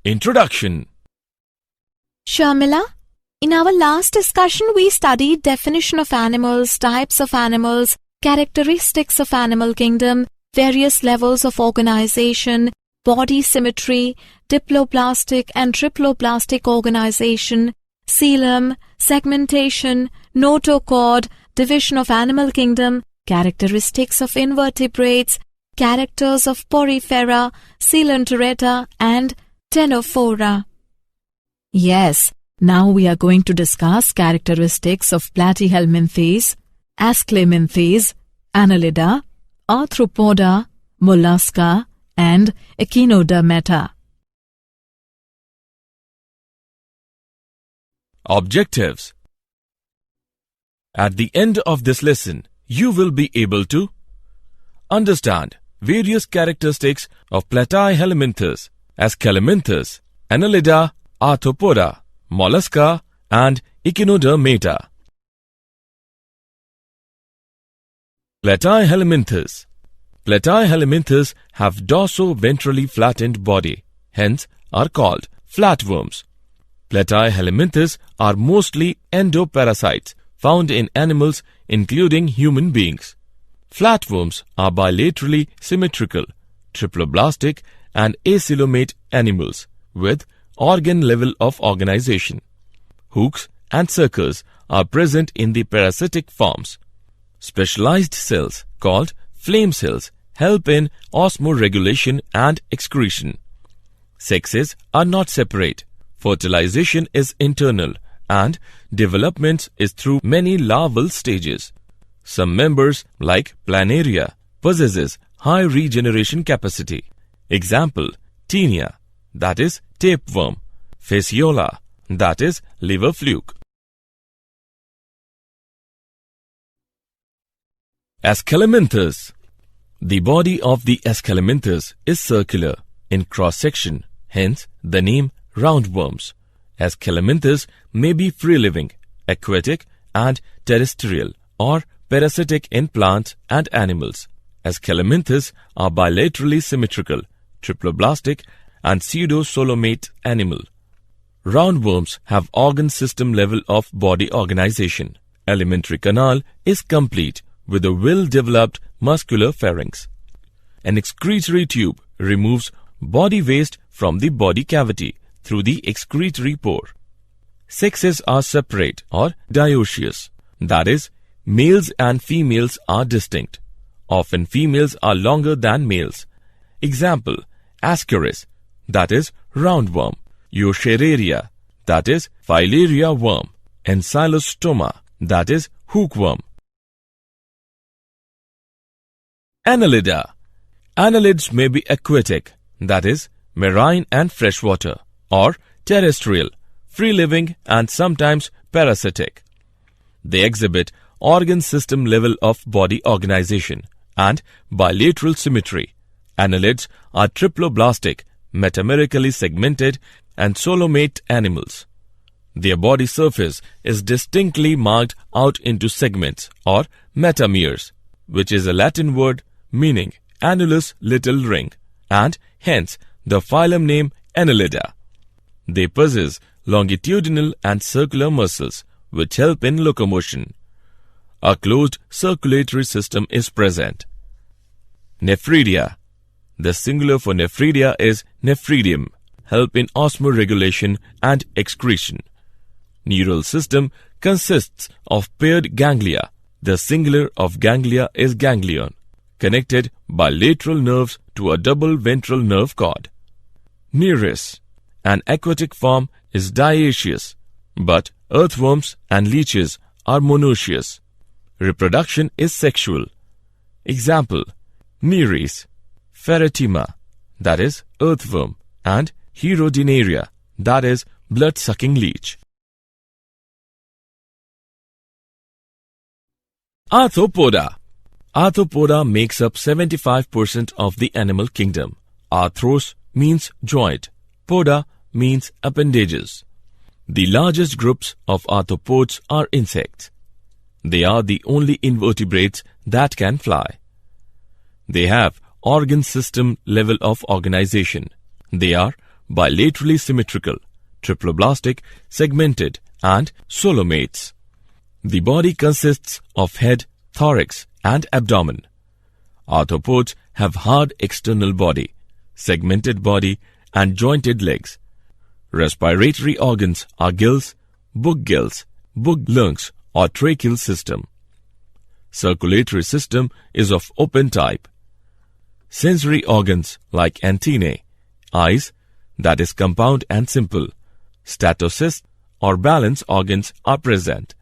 Introduction. Sharmila, in our last discussion we studied definition of animals, types of animals, characteristics of animal kingdom, various levels of organization, body symmetry, diploblastic and triploblastic organization, coelom, segmentation, notochord, division of animal kingdom, characteristics of invertebrates, characters of porifera, coelenterata and ctenophora. Yes, now we are going to discuss characteristics of platyhelminthes, ascleminthes, Annelida, Arthropoda, Mollusca and Echinodermata. Objectives. At the end of this lesson, you will be able to understand various characteristics of platyhelminthes, ascleminthes, Annelida, Arthropoda, Mollusca and Echinodermata. Platyhelminthes. Platyhelminthes have dorso-ventrally flattened body, hence are called flatworms. Platyhelminthes are mostly endoparasites found in animals including human beings. Flatworms are bilaterally symmetrical, triploblastic and acoelomate animals with organ level of organization. Hooks and suckers are present in the parasitic forms. Specialized cells called flame cells help in osmoregulation and excretion. Sexes are not separate. Fertilization is internal and development is through many larval stages. Some members like Planaria possesses high regeneration capacity. Example, Taenia, that is tapeworm, Fasciola, that is liver fluke. Ascleminthes. The body of the ascleminthes is circular in cross-section, hence the name roundworms. Ascleminthes may be free-living, aquatic and terrestrial or parasitic in plants and animals. Ascleminthes are bilaterally symmetrical, triploblastic and pseudo-coelomate animal. Roundworms have organ system level of body organization. Alimentary canal is complete with a well-developed muscular pharynx. An excretory tube removes body waste from the body cavity through the excretory pore. Sexes are separate or dioecious, that is, males and females are distinct. Often females are longer than males. Example, Ascaris, that is roundworm, Eucheraria, that is filaria worm, and Ancylostoma, that is hookworm. Annelida. Annelids may be aquatic, that is marine and freshwater, or terrestrial, free-living and sometimes parasitic. They exhibit organ system level of body organization and bilateral symmetry. Annelids are triploblastic, metamerically segmented and coelomate animals. Their body surface is distinctly marked out into segments or metameres, which is a Latin word meaning annulus little ring, and hence the phylum name Annelida. They possess longitudinal and circular muscles which help in locomotion. A closed circulatory system is present. Nephridia. The singular for nephridia is nephridium, help in osmoregulation and excretion. Neural system consists of paired ganglia. The singular of ganglia is ganglion, connected by lateral nerves to a double ventral nerve cord. Nereis. An aquatic form is dioecious, but earthworms and leeches are monoecious. Reproduction is sexual. Example, Nereis, Ferretima, that is earthworm, and Herodinaria, that is blood-sucking leech. Arthropoda. Arthropoda makes up 75% of the animal kingdom. Arthros means joint, poda means appendages. The largest groups of arthropods are insects. They are the only invertebrates that can fly. They have organ system level of organization. They are bilaterally symmetrical, triploblastic, segmented, and coelomates. The body consists of head, thorax, and abdomen. Arthropods have hard external body, segmented body, and jointed legs. Respiratory organs are gills, book lungs, or tracheal system. Circulatory system is of open type. Sensory organs like antennae, eyes, that is compound and simple, statocysts or balance organs are present.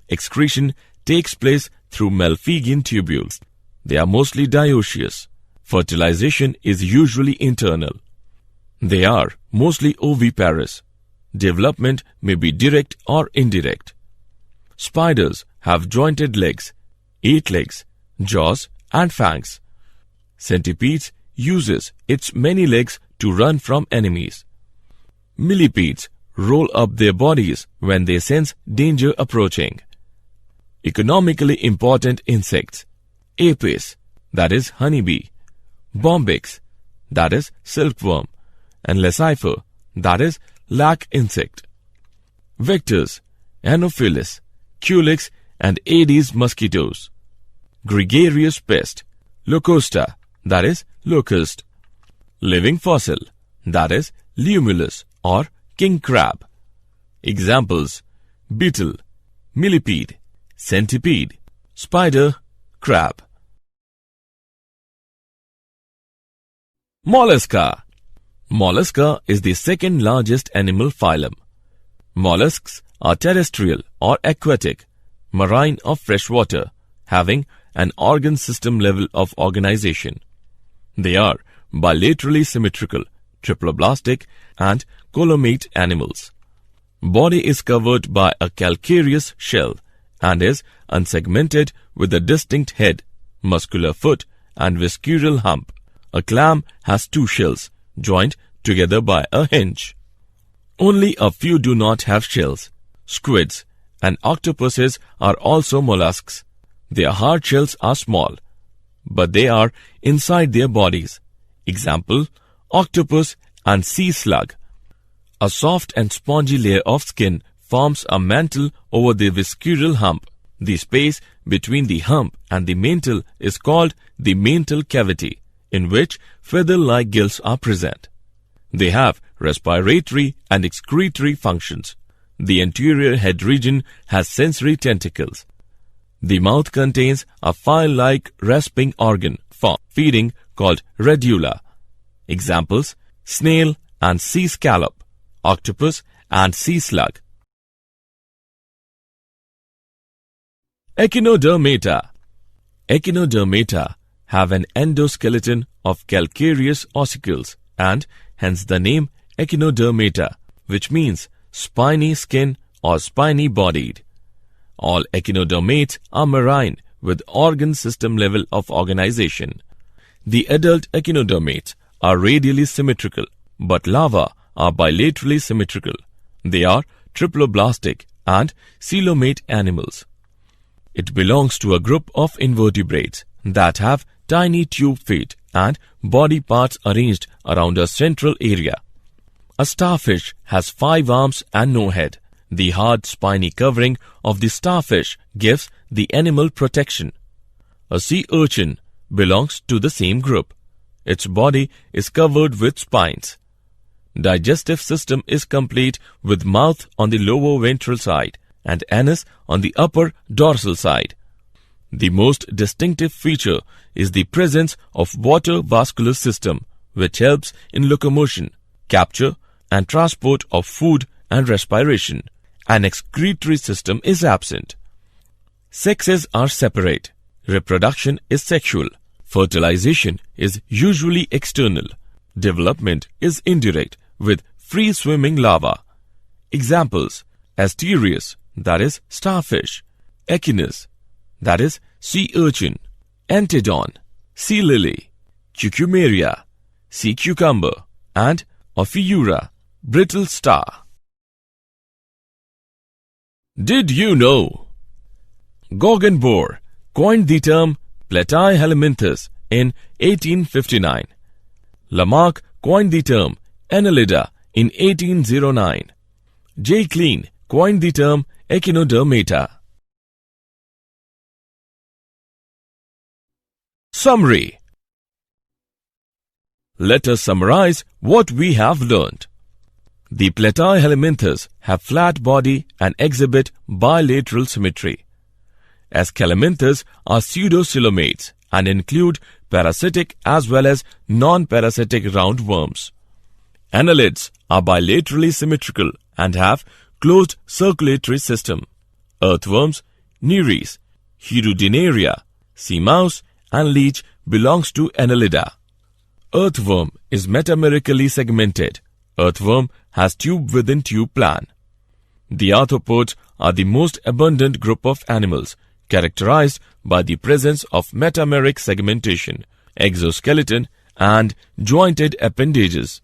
Excretion takes place through Malpighian tubules. They are mostly dioecious. Fertilization is usually internal. They are mostly oviparous. Development may be direct or indirect. Spiders have jointed legs, 8 legs, jaws and fangs. Centipedes uses its many legs to run from enemies. Millipedes roll up their bodies when they sense danger approaching. Economically important insects: Apis, that is honeybee, Bombyx, that is silkworm, and Leucifer, that is lac insect. Vectors: Anopheles, Culex, and Aedes mosquitoes. Gregarious pest: Locusta, that is locust. Living fossil, that is Limulus or king crab. Examples: beetle, millipede, centipede, spider, crab. Mollusca. Mollusca is the second largest animal phylum. Mollusks are terrestrial or aquatic, marine or freshwater, having an organ system level of organization. They are bilaterally symmetrical, triploblastic, and coelomate animals. Body is covered by a calcareous shell and is unsegmented with a distinct head, muscular foot, and visceral hump. A clam has 2 shells joined together by a hinge. Only a few do not have shells. Squids and octopuses are also mollusks. Their hard shells are small, but they are inside their bodies. Example: octopus and sea slug. A soft and spongy layer of skin forms a mantle over the visceral hump. The space between the hump and the mantle is called the mantle cavity, in which feather-like gills are present. They have respiratory and excretory functions. The anterior head region has sensory tentacles. The mouth contains a file-like rasping organ for feeding called radula. Examples: snail and sea scallop, octopus and sea slug. Echinodermata. Echinodermata have an endoskeleton of calcareous ossicles and hence the name echinodermata, which means spiny skin or spiny-bodied. All echinodermates are marine with organ system level of organization. The adult echinodermates are radially symmetrical, but larvae are bilaterally symmetrical. They are triploblastic and coelomate animals. It belongs to a group of invertebrates that have tiny tube feet and body parts arranged around a central area. A starfish has 5 arms and no head. The hard spiny covering of the starfish gives the animal protection. A sea urchin belongs to the same group. Its body is covered with spines. Digestive system is complete with mouth on the lower ventral side and anus on the upper dorsal side. The most distinctive feature is the presence of water vascular system, which helps in locomotion, capture, and transport of food and respiration. An excretory system is absent. Sexes are separate. Reproduction is sexual. Fertilization is usually external. Development is indirect with free-swimming larvae. Examples: Asterias, that is starfish; Echinus, that is sea urchin; Antedon, sea lily; Cucumeria, sea cucumber; and Ophiura, brittle star. Did you know? Goggenbourg coined the term Platyhelminthes in 1859. Lamarck coined the term Annelida in 1809. J. Klein coined the term echinodermata. Summary. Let us summarize what we have learned. The platyhelminthes have flat body and exhibit bilateral symmetry. Escalminths are pseudocoelomates and include parasitic as well as non-parasitic roundworms. Annelids are bilaterally symmetrical and have closed circulatory system. Earthworms, Nereis, Hirudinaria, sea mouse and leech belongs to Annelida. Earthworm is metamerically segmented. Earthworm has tube within tube plan. The arthropods are the most abundant group of animals, characterized by the presence of metameric segmentation, exoskeleton and jointed appendages.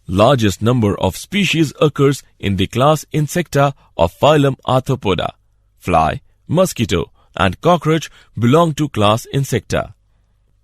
Largest number of species occurs in the class Insecta of phylum Arthropoda. Fly, mosquito and cockroach belong to class Insecta.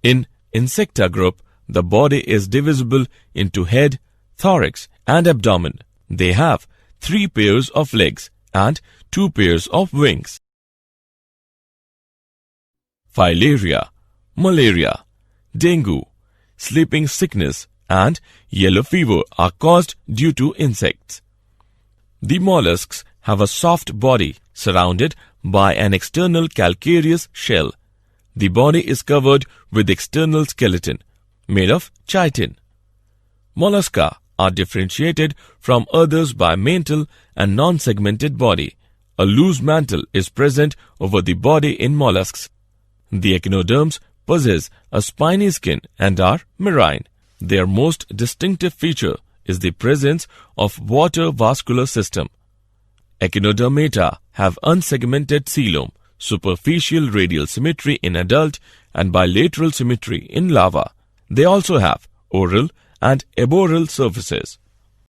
In Insecta group, the body is divisible into head, thorax and abdomen. They have 3 pairs of legs and 2 pairs of wings. Filaria, malaria, dengue, sleeping sickness and yellow fever are caused due to insects. The mollusks have a soft body surrounded by an external calcareous shell. The body is covered with external skeleton made of chitin. Mollusca are differentiated from others by mantle and non-segmented body. A loose mantle is present over the body in mollusks. The echinoderms possess a spiny skin and are marine. Their most distinctive feature is the presence of water vascular system. Echinodermata have unsegmented coelom, superficial radial symmetry in adult and bilateral symmetry in larva. They also have oral and aboral surfaces.